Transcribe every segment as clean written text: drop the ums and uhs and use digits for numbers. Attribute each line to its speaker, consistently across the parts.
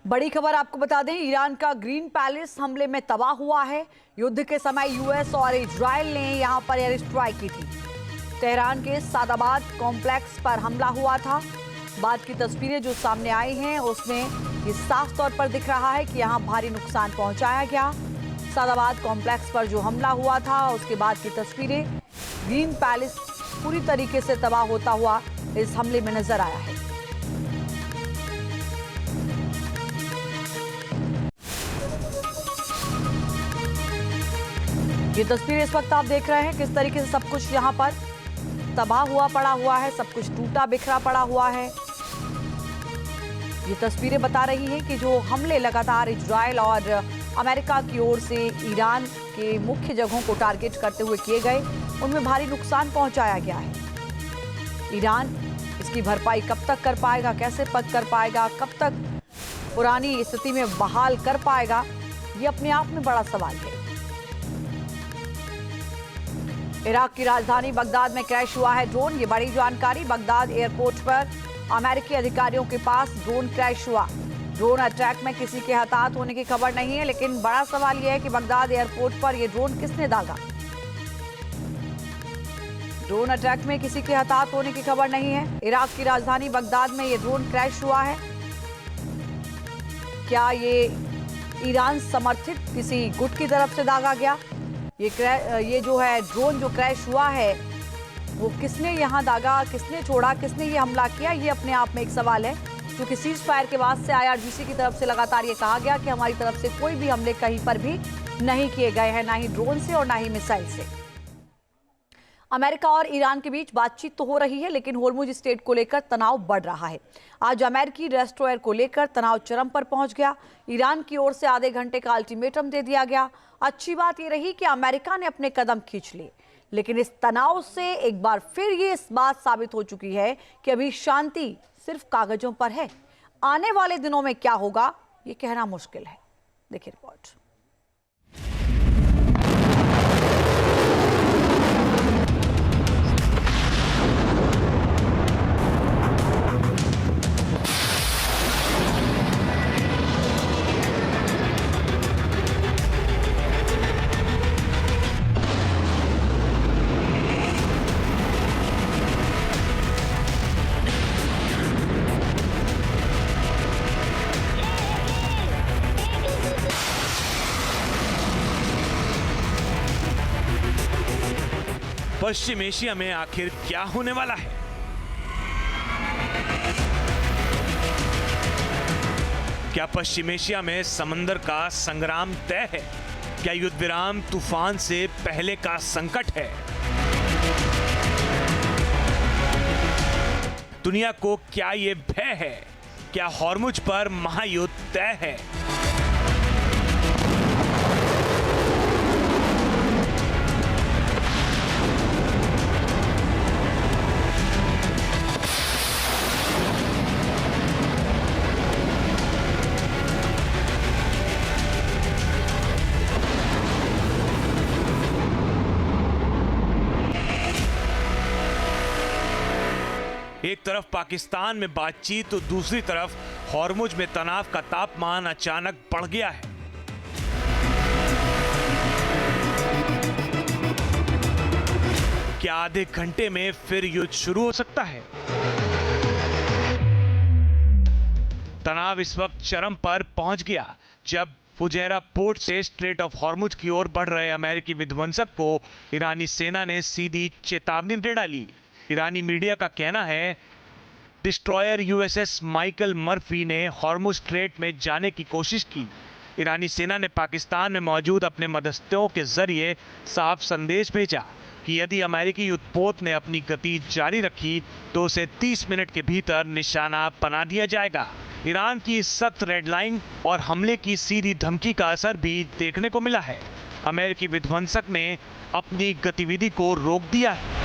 Speaker 1: बड़ी खबर आपको बता दें, ईरान का ग्रीन पैलेस हमले में तबाह हुआ है। युद्ध के समय यूएस और इजराइल ने यहां पर एयर स्ट्राइक की थी। तेहरान के सादाबाद कॉम्प्लेक्स पर हमला हुआ था। बाद की तस्वीरें जो सामने आई हैं उसमें ये साफ तौर पर दिख रहा है कि यहां भारी नुकसान पहुंचाया गया। सादाबाद कॉम्प्लेक्स पर जो हमला हुआ था उसके बाद की तस्वीरें, ग्रीन पैलेस पूरी तरीके से तबाह होता हुआ इस हमले में नजर आया है। ये तस्वीरें इस वक्त आप देख रहे हैं किस तरीके से सब कुछ यहां पर तबाह हुआ पड़ा हुआ है, सब कुछ टूटा बिखरा पड़ा हुआ है। ये तस्वीरें बता रही हैं कि जो हमले लगातार इजराइल और अमेरिका की ओर से ईरान के मुख्य जगहों को टारगेट करते हुए किए गए, उनमें भारी नुकसान पहुंचाया गया है। ईरान इसकी भरपाई कब तक कर पाएगा, कैसे कर पाएगा, कब तक पुरानी स्थिति में बहाल कर पाएगा, ये अपने आप में बड़ा सवाल है। इराक की राजधानी बगदाद में क्रैश हुआ है ड्रोन, ये बड़ी जानकारी। बगदाद एयरपोर्ट पर अमेरिकी अधिकारियों के पास ड्रोन क्रैश हुआ। ड्रोन अटैक में किसी के हताहत होने की खबर नहीं है, लेकिन बड़ा सवाल यह है कि बगदाद एयरपोर्ट पर यह ड्रोन किसने दागा। ड्रोन अटैक में किसी के हताहत होने की खबर नहीं है। इराक की राजधानी बगदाद में यह ड्रोन क्रैश हुआ है। क्या ये ईरान समर्थित किसी गुट की तरफ से दागा गया? ये जो है ड्रोन जो क्रैश हुआ है वो किसने यहां दागा, किसने छोड़ा, किसने ये हमला किया, ये अपने आप में एक सवाल है। क्योंकि सीज फायर के बाद से आईआरजीसी की तरफ से लगातार ये कहा गया कि हमारी तरफ से कोई भी हमले कहीं पर भी नहीं किए गए हैं, ना ही ड्रोन से और ना ही मिसाइल से। अमेरिका और ईरान के बीच बातचीत तो हो रही है, लेकिन होर्मुज स्ट्रेट को लेकर तनाव बढ़ रहा है। आज अमेरिकी डेस्ट्रॉयर को लेकर तनाव चरम पर पहुंच गया। ईरान की ओर से आधे घंटे का अल्टीमेटम दे दिया गया। अच्छी बात यह रही कि अमेरिका ने अपने कदम खींच लिए, लेकिन इस तनाव से एक बार फिर ये इस बात साबित हो चुकी है कि अभी शांति सिर्फ कागजों पर है। आने वाले दिनों में क्या होगा ये कहना मुश्किल है। देखिए रिपोर्ट।
Speaker 2: पश्चिम एशिया में आखिर क्या होने वाला है? क्या पश्चिम एशिया में समंदर का संग्राम तय है? क्या युद्ध विराम तूफान से पहले का संकट है? दुनिया को क्या यह भय है? क्या हॉर्मुज पर महायुद्ध तय है? एक तरफ पाकिस्तान में बातचीत तो दूसरी तरफ हॉर्मुज में तनाव का तापमान अचानक बढ़ गया है। क्या आधे घंटे में फिर युद्ध शुरू हो सकता है? तनाव इस वक्त चरम पर पहुंच गया जब फुजैरा पोर्ट से स्ट्रेट ऑफ हॉर्मुज की ओर बढ़ रहे अमेरिकी विध्वंसक को ईरानी सेना ने सीधी चेतावनी दे डाली। ईरानी मीडिया का कहना है डिस्ट्रॉयर यूएसएस माइकल मर्फी ने हॉर्मुज स्ट्रेट में जाने की कोशिश की। ईरानी सेना ने पाकिस्तान में मौजूद अपने मध्यस्थों के जरिए साफ संदेश भेजा कि यदि अमेरिकी युद्धपोत ने अपनी गति जारी रखी तो उसे 30 मिनट के भीतर निशाना बना दिया जाएगा। ईरान की इस सख्त रेड लाइन और हमले की सीधी धमकी का असर भी देखने को मिला है। अमेरिकी विध्वंसक ने अपनी गतिविधि को रोक दिया है।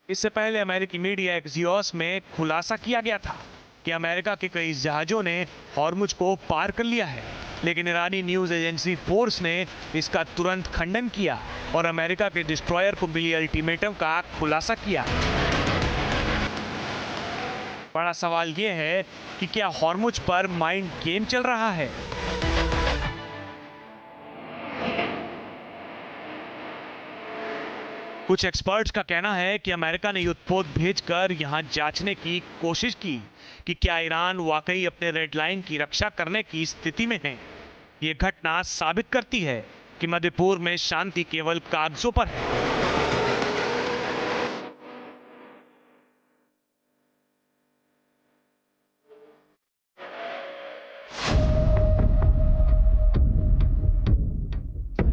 Speaker 2: इससे पहले अमेरिकी मीडिया एक्सियोस में खुलासा किया गया था कि अमेरिका के कई जहाजों ने हॉर्मुज को पार कर लिया है। लेकिन ईरानी न्यूज एजेंसी फोर्स ने इसका तुरंत खंडन किया और अमेरिका के डिस्ट्रॉयर को मिली अल्टीमेटम का खुलासा किया। बड़ा सवाल यह है कि क्या हॉर्मुज पर माइंड गेम चल रहा है? कुछ एक्सपर्ट्स का कहना है कि अमेरिका ने युद्धपोत भेजकर यहां जांचने की कोशिश की कि क्या ईरान वाकई अपने रेड लाइन की रक्षा करने की स्थिति में है। यह घटना साबित करती है कि मध्य पूर्व में शांति केवल कागजों पर है।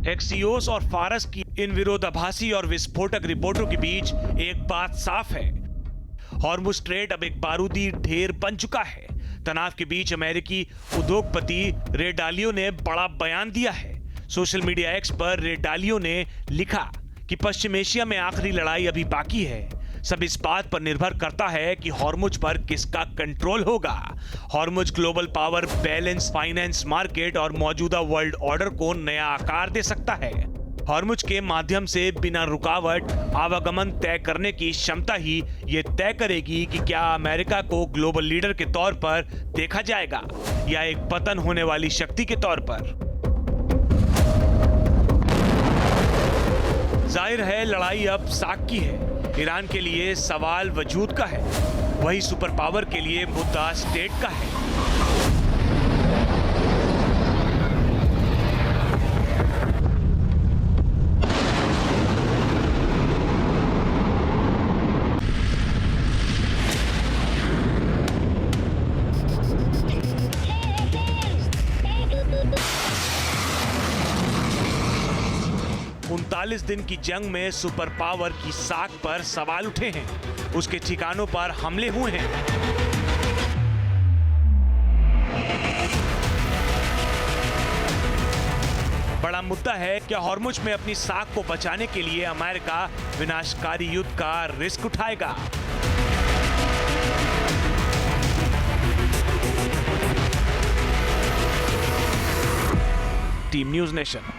Speaker 2: एक्सियोस और फारस की इन विरोधाभासी और विस्फोटक रिपोर्टों के बीच एक बात साफ है, हॉर्मुज स्ट्रेट अब एक बारूदी ढेर बन चुका है। तनाव के बीच अमेरिकी उद्योगपति रे डालियो ने बड़ा बयान दिया है। सोशल मीडिया एक्स पर रे डालियो ने लिखा कि पश्चिम एशिया में आखिरी लड़ाई अभी बाकी है। सब इस बात पर निर्भर करता है कि हॉर्मुज पर किसका कंट्रोल होगा। Hormuz global power balance, finance, market और मौजूदा वर्ल्ड ऑर्डर को नया आकार दे सकता है। हॉर्मुज के माध्यम से बिना रुकावट आवागमन तय करने की क्षमता ही ये तय करेगी कि क्या अमेरिका को ग्लोबल लीडर के तौर पर देखा जाएगा या एक पतन होने वाली शक्ति के तौर पर। जाहिर है लड़ाई अब साख की है। ईरान के लिए सवाल वजूद का है, वही सुपर पावर के लिए मुद्दा स्टेट का है। उनतालीस दिन की जंग में सुपर पावर की साख पर सवाल उठे हैं, उसके ठिकानों पर हमले हुए हैं। बड़ा मुद्दा है क्या हॉर्मुज में अपनी साख को बचाने के लिए अमेरिका विनाशकारी युद्ध का रिस्क उठाएगा। Team news nation.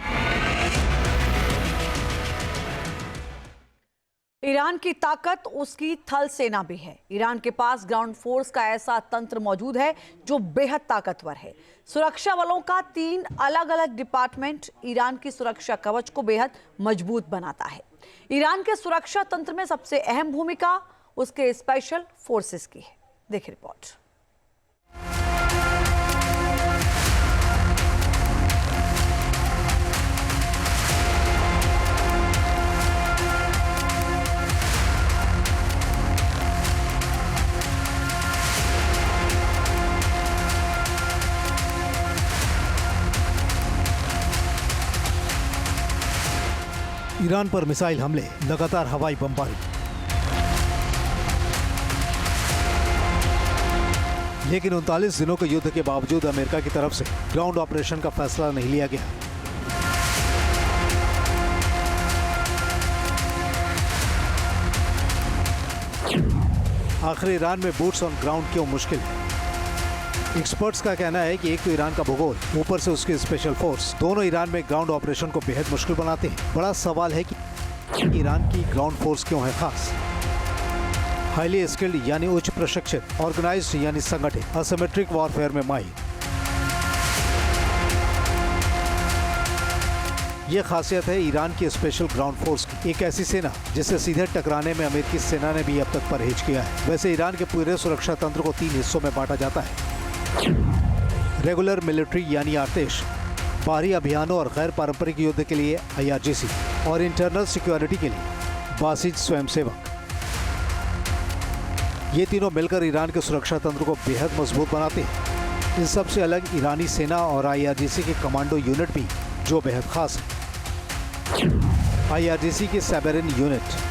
Speaker 1: ईरान की ताकत उसकी थल सेना भी है। ईरान के पास ग्राउंड फोर्स का ऐसा तंत्र मौजूद है जो बेहद ताकतवर है। सुरक्षा बलों का 3 अलग-अलग डिपार्टमेंट ईरान की सुरक्षा कवच को बेहद मजबूत बनाता है। ईरान के सुरक्षा तंत्र में सबसे अहम भूमिका उसके स्पेशल फोर्सेस की है। देखिए रिपोर्ट।
Speaker 3: ईरान पर मिसाइल हमले, लगातार हवाई बमबारी। लेकिन 39 दिनों के युद्ध के बावजूद अमेरिका की तरफ से ग्राउंड ऑपरेशन का फैसला नहीं लिया गया। आखिर ईरान में बूट्स ऑन ग्राउंड क्यों मुश्किल है? एक्सपर्ट्स का कहना है कि एक तो ईरान का भूगोल, ऊपर से उसके स्पेशल फोर्स, दोनों ईरान में ग्राउंड ऑपरेशन को बेहद मुश्किल बनाते हैं। बड़ा सवाल है कि ईरान की ग्राउंड फोर्स क्यों है खास? हाईली स्किल्ड यानी उच्च प्रशिक्षित, ऑर्गेनाइज्ड यानी संगठित, असिमेट्रिक वॉरफेयर में माहिर। यह खासियत है ईरान की स्पेशल ग्राउंड फोर्स की। एक ऐसी सेना जिससे सीधे टकराने में अमेरिकी सेना ने भी अब तक परहेज किया है। वैसे ईरान के पूरे सुरक्षा तंत्र को 3 हिस्सों में बांटा जाता है। रेगुलर मिलिट्री यानी आर्तेश, बाहरी अभियानों और गैर पारंपरिक युद्ध के लिए IRGC और इंटरनल सिक्योरिटी के लिए बासिज स्वयंसेवक। ये तीनों मिलकर ईरान के सुरक्षा तंत्र को बेहद मजबूत बनाते हैं। इन सबसे अलग ईरानी सेना और IRGC के कमांडो यूनिट भी जो बेहद खास है। IRGC की सैबेरिन यूनिट,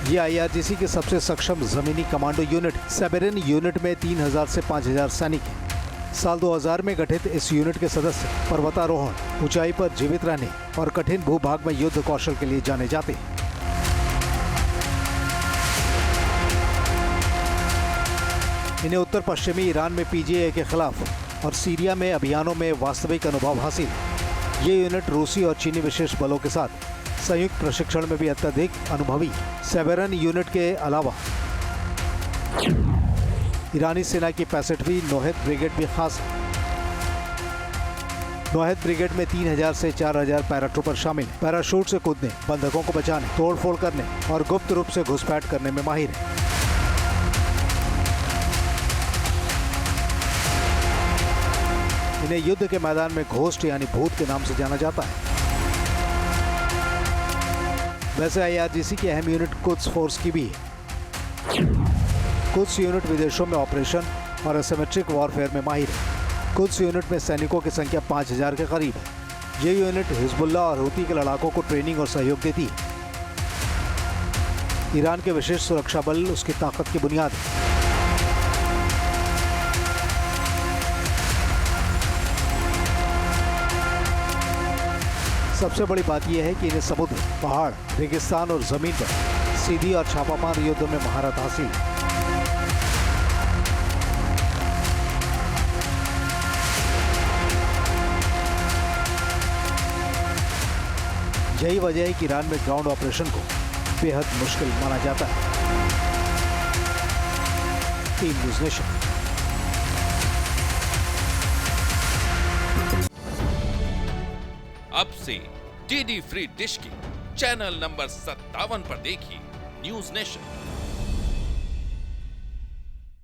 Speaker 3: ये IRGC के सबसे सक्षम जमीनी कमांडो यूनिट। सैबेरिन यूनिट में 3000 से 5000 सैनिक हैं। साल 2000 में गठित इस यूनिट के सदस्य पर्वतारोहण, ऊंचाई पर जीवित रहने और कठिन भूभाग में युद्ध कौशल के लिए जाने जाते हैं। इन्हें उत्तर पश्चिमी ईरान में PJA के खिलाफ और सीरिया में अभियानों में वास्तविक अनुभव हासिल। ये यूनिट रूसी और चीनी विशेष बलों के साथ संयुक्त प्रशिक्षण में भी अत्यधिक अनुभवी सेवेरन यूनिट के अलावा ईरानी सेना की 65वीं नौहेद ब्रिगेड भी खास है। नौहेद ब्रिगेड में 3000 से 4000 पैराट्रूपर शामिल हैं। पैराशूट से कूदने, बंधकों को बचाने, तोड़फोड़ करने और गुप्त रूप से घुसपैठ करने में माहिर है। इन्हें युद्ध के मैदान में घोस्ट यानी भूत के नाम से जाना जाता है। वैसे आईआरजीसी की अहम यूनिट कुद्स फोर्स की भी है। कुद्स यूनिट विदेशों में ऑपरेशन और एसिमेट्रिक वॉरफेयर में माहिर है। कुद्स यूनिट में सैनिकों की संख्या 5000 के करीब है। ये यूनिट हिजबुल्लाह और हूती के लड़ाकों को ट्रेनिंग और सहयोग देती है। ईरान के विशेष सुरक्षा बल उसकी ताकत की बुनियाद है। सबसे बड़ी बात यह है कि इन्हें समुद्र, पहाड़, रेगिस्तान और जमीन पर सीधी और छापामार युद्ध में महारत हासिल है। यही वजह है कि ईरान में ग्राउंड ऑपरेशन को बेहद मुश्किल माना जाता है। Team news nation.
Speaker 4: अब से डीडी फ्री डिश की चैनल नंबर 57 पर देखिए न्यूज़ नेशन।